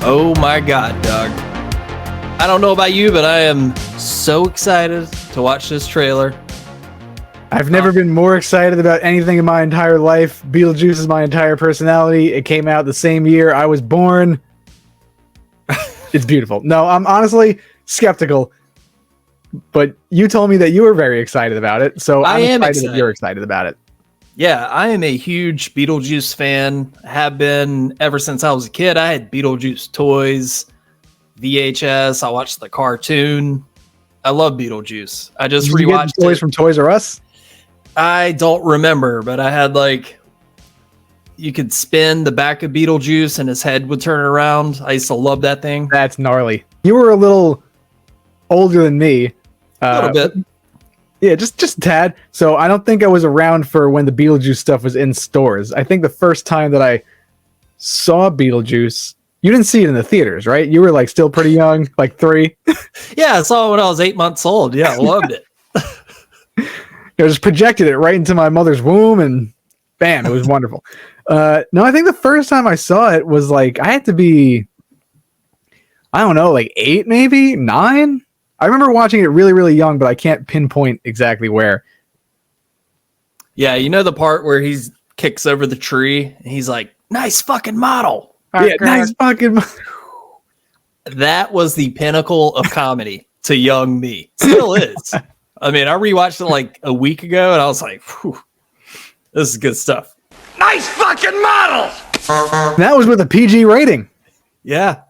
Oh my God, Doug. I don't know about you, but I am so excited to watch this trailer. I've never been more excited about anything in my entire life. Beetlejuice is my entire personality. It came out the same year I was born. It's beautiful. No, I'm honestly skeptical, but you told me that you were very excited about it, so I'm excited that you're excited about it. Yeah, I am a huge Beetlejuice fan. Have been ever since I was a kid. I had Beetlejuice toys, VHS. I watched the cartoon. I love Beetlejuice. I just Did you get rewatched the toys from Toys R Us? I don't remember, but I had you could spin the back of Beetlejuice and his head would turn around. I used to love that thing. That's gnarly. You were a little older than me. A little bit. Yeah, just a tad. So I don't think I was around for when the Beetlejuice stuff was in stores. I think the first time that I saw Beetlejuice, you didn't see it in the theaters, right? You were still pretty young, 3. Yeah, I saw it when I was 8 months old. Yeah, I loved it. I just projected it right into my mother's womb and bam, it was wonderful. No, I think the first time I saw it was I had to be, I don't know, 8, maybe 9. I remember watching it really, really young, but I can't pinpoint exactly where. Yeah, you know the part where he kicks over the tree and he's like, "Nice fucking model." Yeah, nice fucking model. That was the pinnacle of comedy to young me. Still is. I mean, I rewatched it a week ago and I was like, "Whew, this is good stuff." Nice fucking model! That was with a PG rating. Yeah.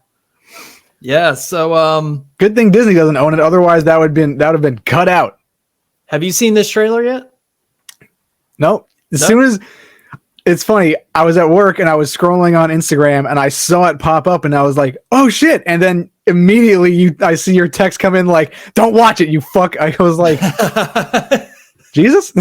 Yeah, so good thing Disney doesn't own it, otherwise that would have been cut out. Have you seen this trailer yet? Nope. Soon as it's funny, I was at work and I was scrolling on Instagram and I saw it pop up and I was like, "Oh shit." And then immediately I see your text come in "Don't watch it, you fuck." I was like, Jesus?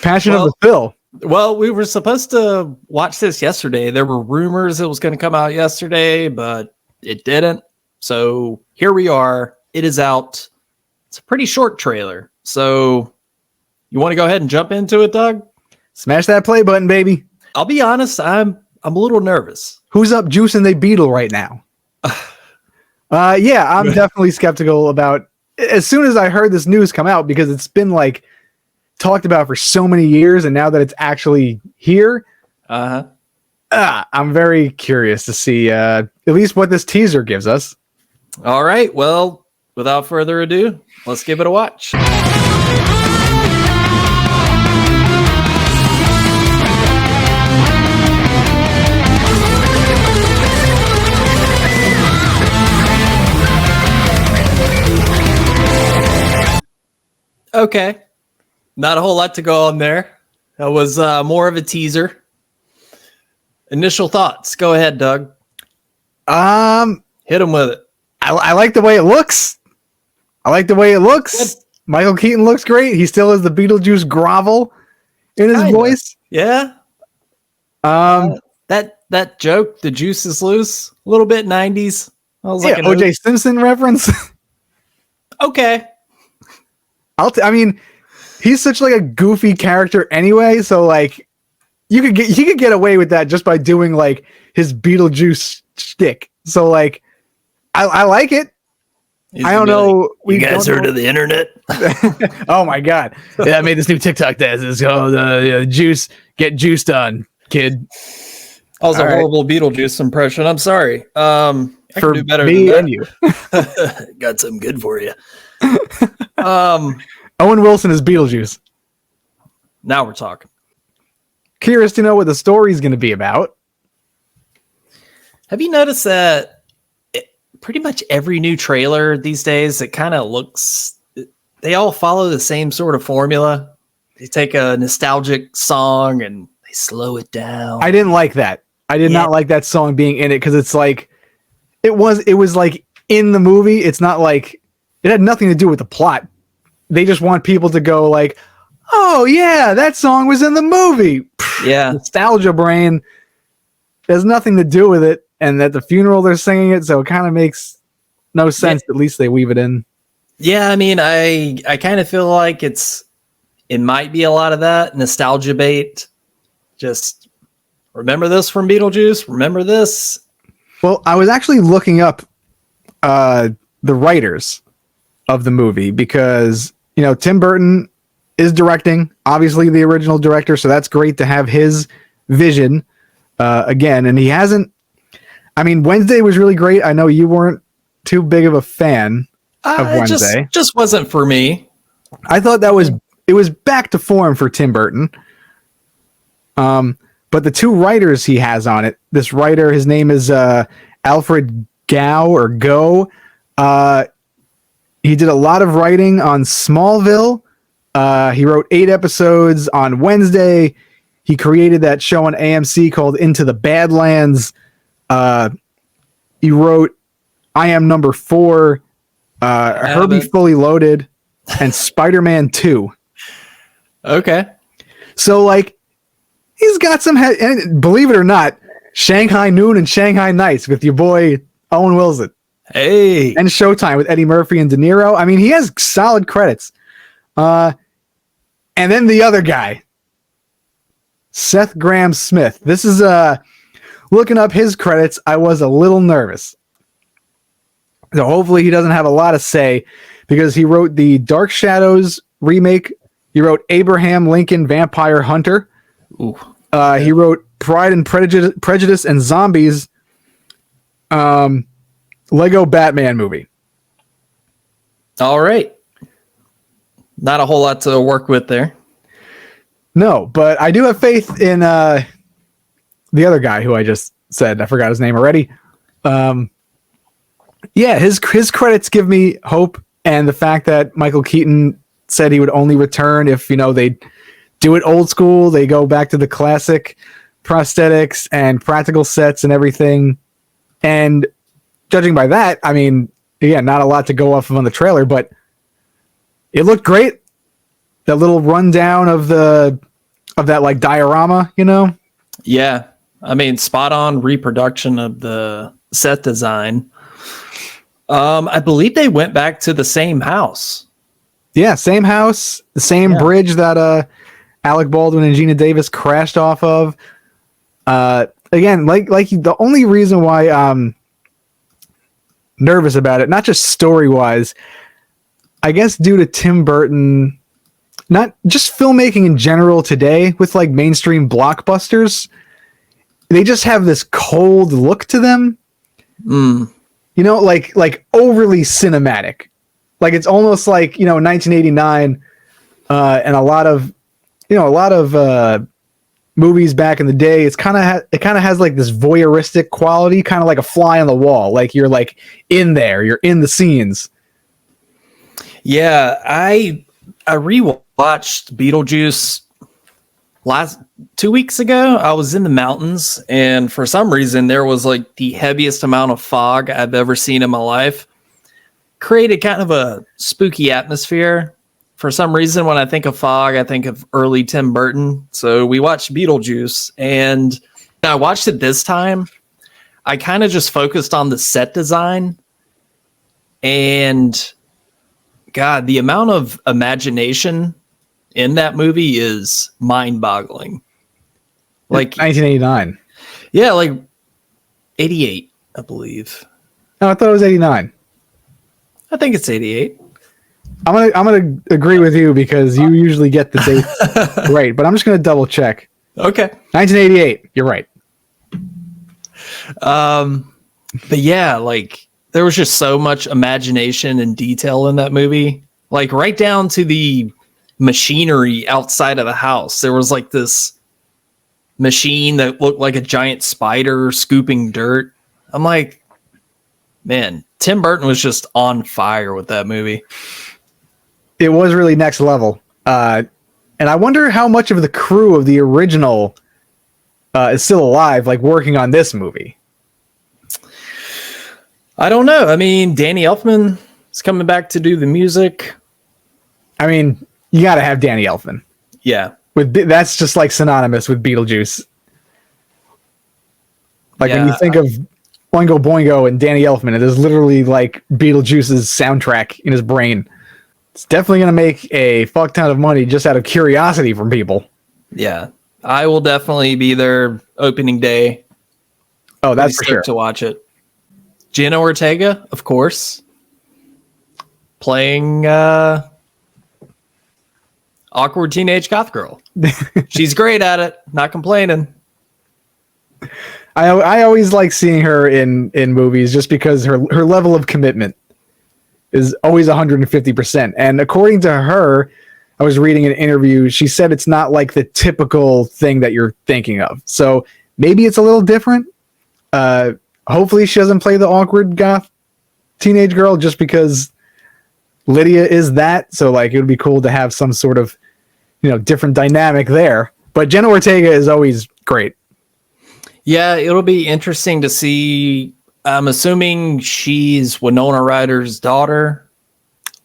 Passion of the Phil. Well, we were supposed to watch this yesterday. There were rumors it was going to come out yesterday, but it didn't. So here we are. It is out. It's a pretty short trailer. So you want to go ahead and jump into it, Doug? Smash that play button, baby. I'll be honest. I'm a little nervous. Who's up juicing the Beetle right now? Yeah, I'm definitely skeptical about as soon as I heard this news come out, because it's been talked about for so many years, and now that it's actually here, I'm very curious to see at least what this teaser gives us. All right, well, without further ado, let's give it a watch. Okay. Not a whole lot to go on there. That was more of a teaser. Initial thoughts. Go ahead, Doug. Hit him with it. I like the way it looks. Good. Michael Keaton looks great. He still has the Beetlejuice grovel in his voice. Yeah. That joke, the juice is loose, a little bit 90s. I was an O.J. Simpson reference. Okay. I mean, he's such a goofy character anyway, so he could get away with that just by doing his Beetlejuice shtick. So I like it. I don't know. You guys heard of the internet? Oh my God! Yeah, I made this new TikTok dance. It's called "Juice Get Juiced On, Kid." That was a horrible Beetlejuice impression. I'm sorry. I can do better me than that. And you. Got something good for you. Owen Wilson is Beetlejuice. Now we're talking. Curious to know what the story is going to be about. Have you noticed that pretty much every new trailer these days, it kind of looks, they all follow the same sort of formula. They take a nostalgic song and they slow it down. I didn't like that. I did not like that song being in it, because it's it was in the movie. It's not it had nothing to do with the plot. They just want people to go "Oh yeah, that song was in the movie." Yeah. Nostalgia brain. There's nothing to do with it. And at the funeral they're singing it, so it kind of makes no sense. At least they weave it in. Yeah, I mean, I kind of feel like it might be a lot of that nostalgia bait. Just remember this from Beetlejuice? Remember this? Well, I was actually looking up the writers of the movie because, you know, Tim Burton is directing, obviously the original director, so that's great to have his vision again. And he hasn't, I mean, Wednesday was really great. I know you weren't too big of a fan of Wednesday. Just wasn't for me. I thought it was back to form for Tim Burton. But the two writers he has on it, this writer, his name is Alfred Go. He did a lot of writing on Smallville. He wrote 8 episodes on Wednesday. He created that show on AMC called Into the Badlands. He wrote I Am Number 4, Herbie Fully Loaded, and Spider-Man 2. Okay. So, like, he's got some, and believe it or not, Shanghai Noon and Shanghai Nights with your boy Owen Wilson. Hey. And Showtime with Eddie Murphy and De Niro. I mean, he has solid credits. And then the other guy, Seth Grahame-Smith. This is looking up his credits. I was a little nervous. So hopefully he doesn't have a lot to say because he wrote the Dark Shadows remake. He wrote Abraham Lincoln Vampire Hunter. Ooh. He wrote Pride and Prejudice and Zombies. Lego Batman movie. All right. Not a whole lot to work with there. No, but I do have faith in the other guy who I just said. I forgot his name already. Yeah, his credits give me hope, and the fact that Michael Keaton said he would only return if, you know, they do it old school, they go back to the classic prosthetics and practical sets and everything. And judging by that, I mean, again, not a lot to go off of on the trailer, but it looked great. That little rundown of that like diorama, you know? Yeah. I mean, spot on reproduction of the set design. I believe they went back to the same house. Yeah, same house, the same bridge that Alec Baldwin and Gina Davis crashed off of. Again, like the only reason why I'm nervous about it, not just story-wise, I guess due to Tim Burton, not just filmmaking in general today with like mainstream blockbusters, they just have this cold look to them. You know, like overly cinematic. Like it's almost like, you know, 1989 and a lot of movies back in the day, it kind of has like this voyeuristic quality, kind of like a fly on the wall. Like you're like in there, you're in the scenes. Yeah, I rewatched Beetlejuice 2 weeks ago. I was in the mountains, and for some reason there was like the heaviest amount of fog I've ever seen in my life. Created kind of a spooky atmosphere. For some reason, when I think of fog, I think of early Tim Burton. So we watched Beetlejuice, and I watched it this time. I kind of just focused on the set design, and God, the amount of imagination in that movie is mind-boggling. Like 1989. Yeah, like 88, I believe. No, I thought it was 89. I think it's 88. I'm gonna agree with you because you usually get the dates right, but I'm just gonna double check. Okay. 1988. You're right. But yeah, like there was just so much imagination and detail in that movie. Like right down to the machinery outside of the house. There was like this machine that looked like a giant spider scooping dirt. I'm like, man, Tim Burton was just on fire with that movie. It was really next level. And I wonder how much of the crew of the original is still alive, like working on this movie. I don't know. I mean, Danny Elfman is coming back to do the music. I mean, you got to have Danny Elfman. Yeah. That's just like synonymous with Beetlejuice. Like when you think of Oingo Boingo and Danny Elfman, it is literally like Beetlejuice's soundtrack in his brain. It's definitely going to make a fuck ton of money just out of curiosity from people. Yeah. I will definitely be there opening day. Oh, that's for Stoked sure. to watch it. Jenna Ortega, of course, playing awkward teenage goth girl. She's great at it. Not complaining. I always like seeing her in movies just because her level of commitment is always 150%. And according to her, I was reading an interview, she said it's not like the typical thing that you're thinking of. So maybe it's a little different. Hopefully she doesn't play the awkward goth teenage girl just because Lydia is that. So like it would be cool to have some sort of, different dynamic there. But Jenna Ortega is always great. Yeah, it'll be interesting to see. I'm assuming she's Winona Ryder's daughter.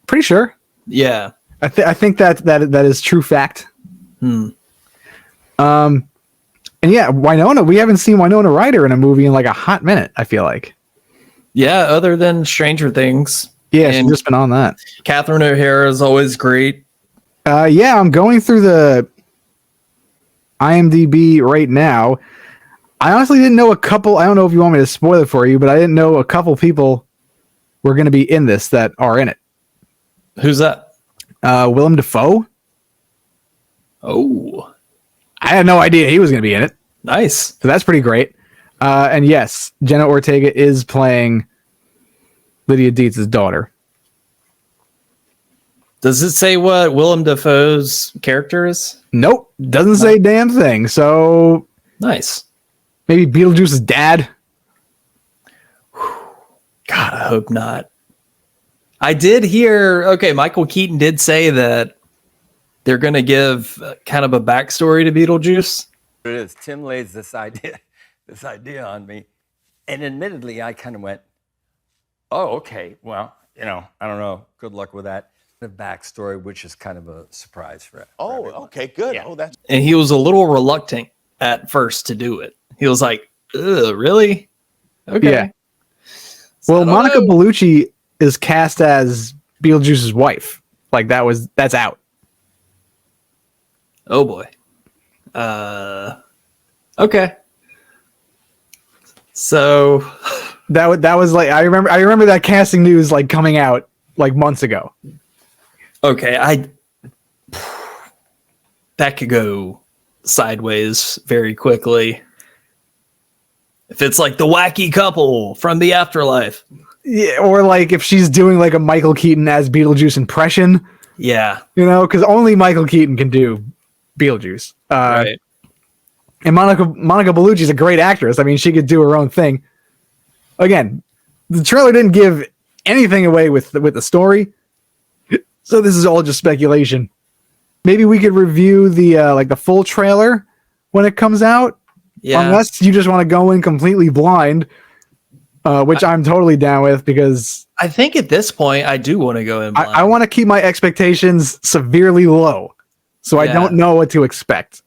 Pretty sure. Yeah. I think that is true fact. And yeah, Winona, we haven't seen Winona Ryder in a movie in like a hot minute, I feel like. Yeah, other than Stranger Things. Yeah, and she's just been on that. Catherine O'Hara is always great. Yeah, I'm going through the IMDb right now. I honestly didn't know a couple. I don't know if you want me to spoil it for you, but I didn't know a couple people were going to be in this that are in it. Who's that? Willem Dafoe. Oh, I had no idea he was going to be in it. nice. So that's pretty great. And yes, Jenna Ortega is playing Lydia Dietz's daughter. Does it say what Willem Dafoe's character is? Nope, doesn't say a damn thing. So Nice. maybe Beetlejuice's dad. God, I hope not. I did hear, okay, Michael Keaton did say that they're going to give kind of a backstory to Beetlejuice. It is. Tim lays this idea on me, and admittedly, I kind of went, "Oh, okay. Well, I don't know. Good luck with that." The backstory, which is kind of a surprise for everyone. okay, good. Yeah. Oh, that's And he was a little reluctant at first to do it. He was like, ugh, really? Okay. Yeah. So Well, I don't Monica know. Bellucci is cast as Beetlejuice's wife. Like that's out. Oh boy. Okay. So That was like I remember that casting news like coming out like months ago. okay, that could go sideways very quickly. If it's like the wacky couple from the afterlife. Yeah, or like if she's doing like a Michael Keaton as Beetlejuice impression, Yeah. because only Michael Keaton can do Beetlejuice. Right. And Monica Bellucci's a great actress. I mean, she could do her own thing. Again, the trailer didn't give anything away with the story, so this is all just speculation. Maybe we could review the full trailer when it comes out, Yeah. unless you just want to go in completely blind, which I'm totally down with because I think at this point I do want to go in blind. I want to keep my expectations severely low, so I Yeah. don't know what to expect.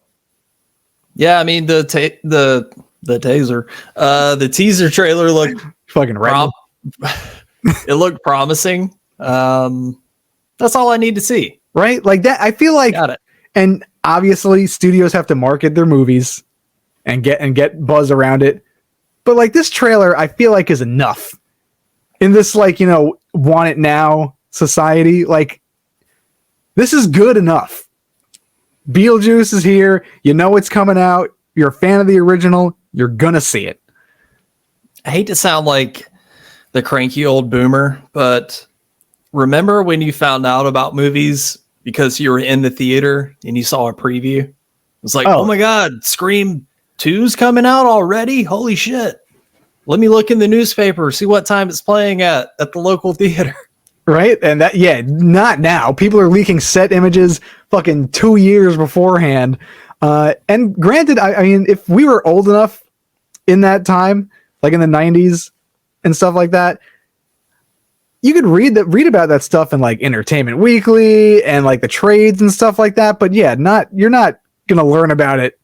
Yeah, I mean the teaser trailer looked Fucking right. it looked promising. That's all I need to see. Right? Like that. I feel like, Got it. and obviously studios have to market their movies and get buzz around it. But like this trailer, I feel like is enough in this want it now society. Like this is good enough. Beetlejuice is here. It's coming out. You're a fan of the original. You're gonna see it. I hate to sound like the cranky old boomer, but remember when you found out about movies because you were in the theater and you saw a preview? It was like, oh my God, Scream 2's coming out already? Holy shit. Let me look in the newspaper, see what time it's playing at the local theater. Right? And not now. People are leaking set images fucking 2 years beforehand. And granted, I mean, if we were old enough in that time, like in the 90s and stuff like that, you could read about that stuff in like Entertainment Weekly and like the trades and stuff like that. But yeah, you're not gonna learn about it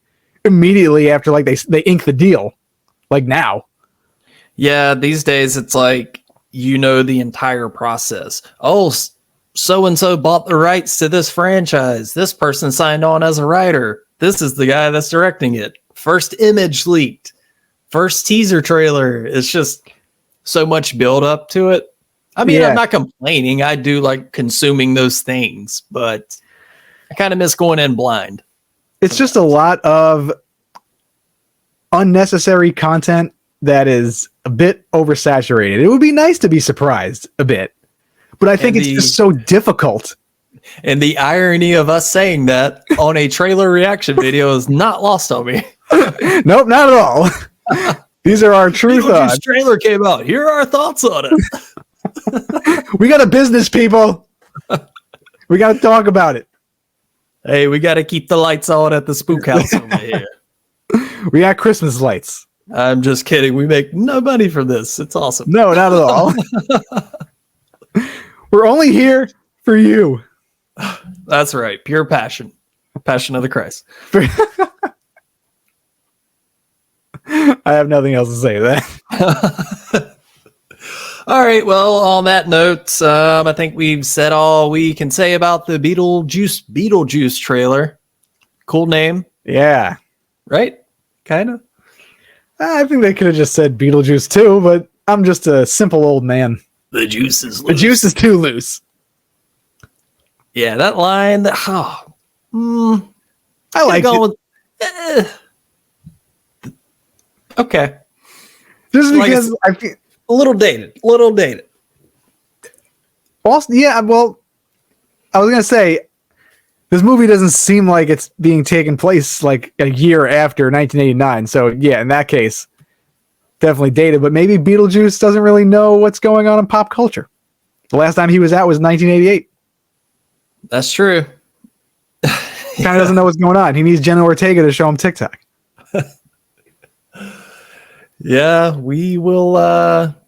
immediately after like they ink the deal, like now. Yeah, these days it's like the entire process. Oh, so and so bought the rights to this franchise. This person signed on as a writer. this is the guy that's directing it. First image leaked. First teaser trailer. It's just so much build up to it. I mean, Yeah. I'm not complaining. I do like consuming those things, but I kind of miss going in blind. It's just a lot of unnecessary content that is a bit oversaturated. It would be nice to be surprised a bit, but I think it's just so difficult. And the irony of us saying that on a trailer reaction video is not lost on me. Nope, not at all. These are our true Beetlejuice thoughts. trailer came out. Here are our thoughts on it. We got a business, people. We got to talk about it. Hey, we got to keep the lights on at the spook house over here. We got Christmas lights. I'm just kidding. We make no money from this. It's awesome. No, not at all. We're only here for you. That's right. Pure passion. Passion of the Christ. I have nothing else to say to that. All right. Well, on that note, I think we've said all we can say about the Beetlejuice trailer. Cool name, Yeah. right? Kind of. I think they could have just said Beetlejuice too, but I'm just a simple old man. The juice is The juice is too loose. Yeah, that line. I like it. Okay. Just Like because it's- I feel A little dated. Little dated. also, yeah, well, I was gonna say this movie doesn't seem like it's being taken place like a year after 1989. So yeah, in that case, definitely dated. But maybe Beetlejuice doesn't really know what's going on in pop culture. The last time he was out was 1988. That's true. Kind of doesn't know what's going on. He needs Jenna Ortega to show him TikTok. Yeah, we will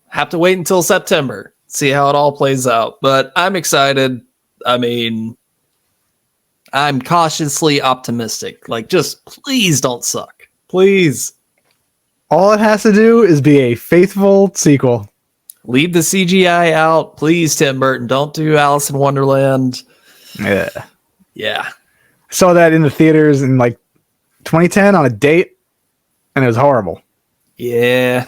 have to wait until September, see how it all plays out. But I'm excited. I mean, I'm cautiously optimistic. Like, just please don't suck. Please. All it has to do is be a faithful sequel. Leave the CGI out. Please, Tim Burton. Don't do Alice in Wonderland. Yeah. Yeah. Saw that in the theaters in like 2010 on a date, and it was horrible. Yeah.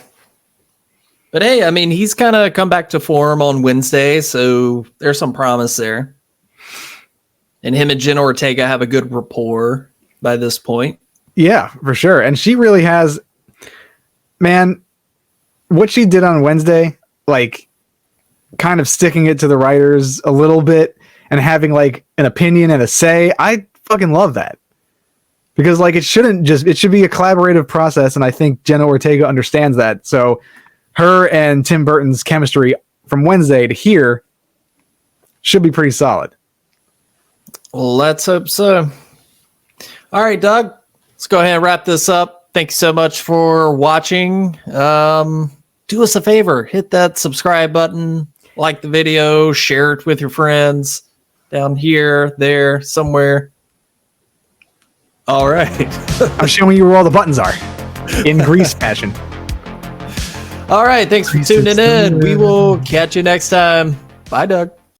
But hey, I mean, he's kind of come back to form on Wednesday, so there's some promise there. And him and Jenna Ortega have a good rapport by this point. Yeah, for sure. And she really has, man, what she did on Wednesday, like kind of sticking it to the writers a little bit and having like an opinion and a say. I fucking love that. Because like it should be a collaborative process, and I think Jenna Ortega understands that. So her and Tim Burton's chemistry from Wednesday to here should be pretty solid. Let's hope so. All right, Doug, let's go ahead and wrap this up. Thank you so much for watching. Do us a favor, hit that subscribe button, like the video, share it with your friends down here, there, somewhere. All right. I'm showing you where all the buttons are in Grease fashion. All right. Thanks for tuning in. We will catch you next time. Bye, Doug.